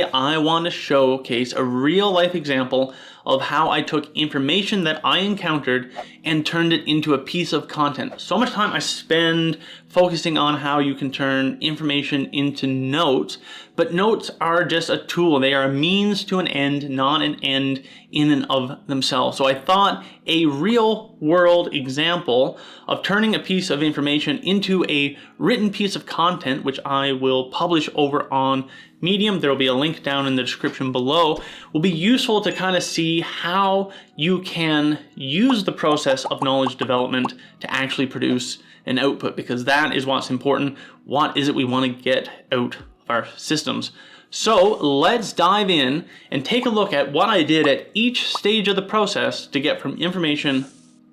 I want to showcase a real life example of how I took information that I encountered and turned it into a piece of content. So much time I spend focusing on how you can turn information into notes, but notes are just a tool. They are a means to an end, not an end in and of themselves. So I thought a real world example of turning a piece of information into a written piece of content, which I will publish over on Medium, there will be a link down in the description below, will be useful to kind of see how you can use the process of knowledge development to actually produce an output, because that is what's important. What is it we want to get out of our systems? So let's dive in and take a look at what I did at each stage of the process to get from information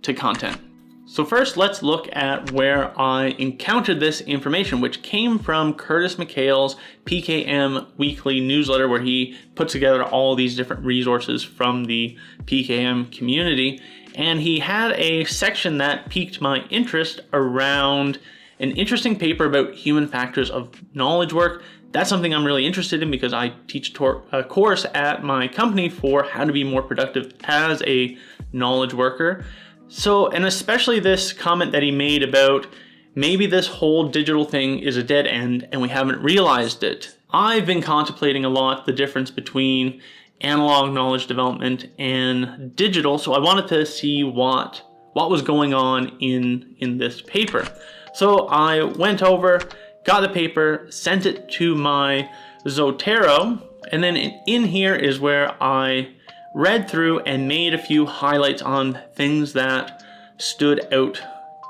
to content. So first, let's look at where I encountered this information, which came from Curtis McHale's PKM weekly newsletter, where he puts together all these different resources from the PKM community. And he had a section that piqued my interest around an interesting paper about human factors of knowledge work. That's something I'm really interested in because I teach a course at my company for how to be more productive as a knowledge worker. So, and especially this comment that he made about maybe this whole digital thing is a dead end and we haven't realized it. I've been contemplating a lot the difference between analog knowledge development and digital, so I wanted to see what was going on in this paper. So I went over, got the paper, sent it to my Zotero, and then in here is where I read through and made a few highlights on things that stood out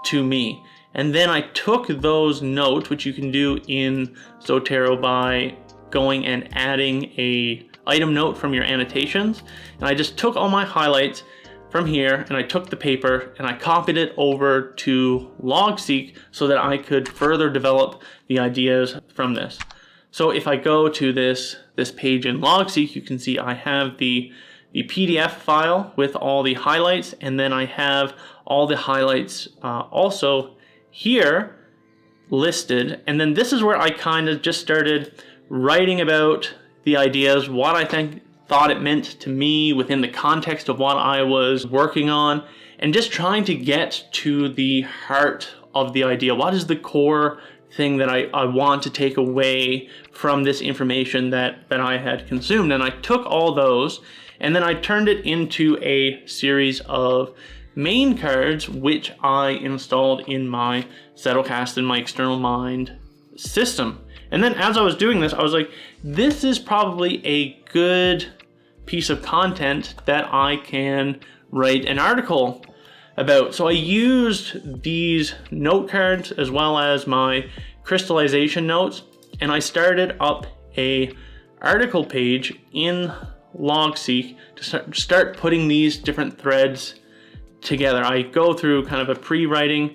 to me. And then I took those notes, which you can do in Zotero by going and adding a item note from your annotations. And I just took all my highlights from here and I took the paper and I copied it over to Logseq so that I could further develop the ideas from this. So if I go to this page in Logseq, you can see I have the PDF file with all the highlights, and then I have all the highlights also here listed. And then this is where I kind of just started writing about the ideas, what I thought it meant to me within the context of what I was working on, and just trying to get to the heart of the idea. What is the core thing that I want to take away from this information that I had consumed? And I took all those and then I turned it into a series of main cards, which I installed in my Zettelkasten, my external mind system. And then as I was doing this, I was like, this is probably a good piece of content that I can write an article about. So I used these note cards as well as my crystallization notes, and I started up a article page in Logseq to start putting these different threads together. I go through kind of a pre-writing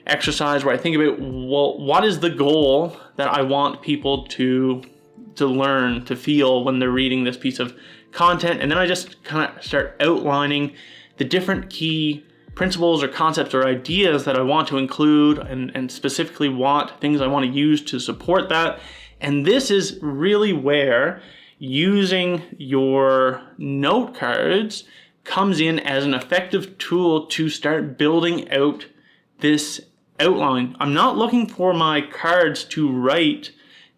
exercise where I think about, well, what is the goal that I want people to learn, to feel when they're reading this piece of content, and then I just kind of start outlining the different key principles or concepts or ideas that I want to include, and specifically what things I want to use to support that. And this is really where using your note cards comes in as an effective tool to start building out this outline. I'm not looking for my cards to write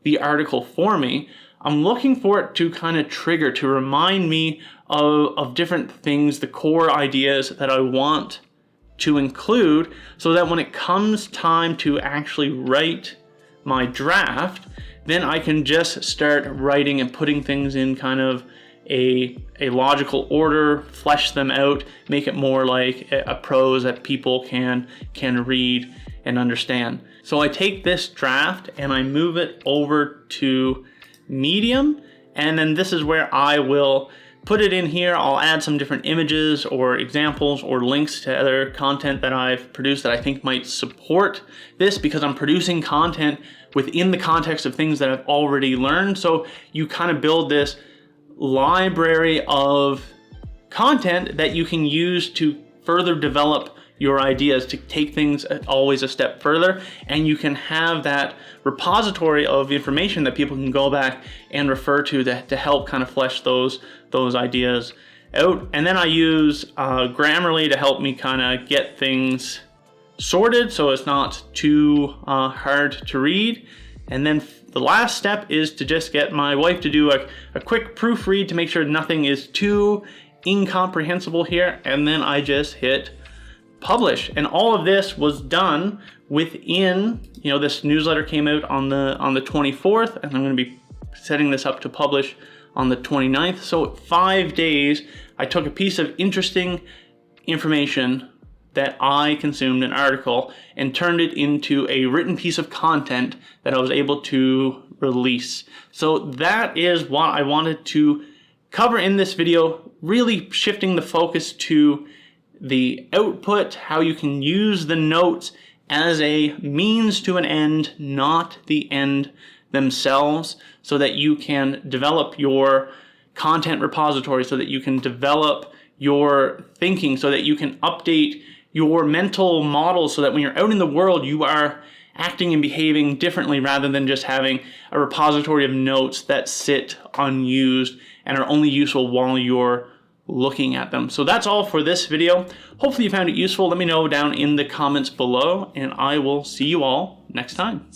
the article for me. I'm looking for it to kind of trigger, to remind me of different things, the core ideas that I want to include, so that when it comes time to actually write my draft, then I can just start writing and putting things in kind of a logical order, flesh them out, make it more like a prose that people can read and understand. So I take this draft and I move it over to Medium, and then this is where I will put it in here. I'll add some different images or examples or links to other content that I've produced that I think might support this, because I'm producing content within the context of things that I've already learned. So you kind of build this library of content that you can use to further develop your ideas, to take things always a step further, and you can have that repository of information that people can go back and refer to help kind of flesh those ideas out. And then I use Grammarly to help me kind of get things sorted so it's not too hard to read. And then the last step is to just get my wife to do a quick proofread to make sure nothing is too incomprehensible here, and then I just hit publish. And all of this was done within, this newsletter came out on the 24th, and I'm going to be setting this up to publish on the 29th. So 5 days, I took a piece of interesting information that I consumed, an article, and turned it into a written piece of content that I was able to release. So that is what I wanted to cover in this video, really shifting the focus to the output, how you can use the notes as a means to an end, not the end themselves, so that you can develop your content repository, so that you can develop your thinking, so that you can update your mental model, so that when you're out in the world, you are acting and behaving differently rather than just having a repository of notes that sit unused and are only useful while you're looking at them. So that's all for this video. Hopefully you found it useful. Let me know down in the comments below, and I will see you all next time.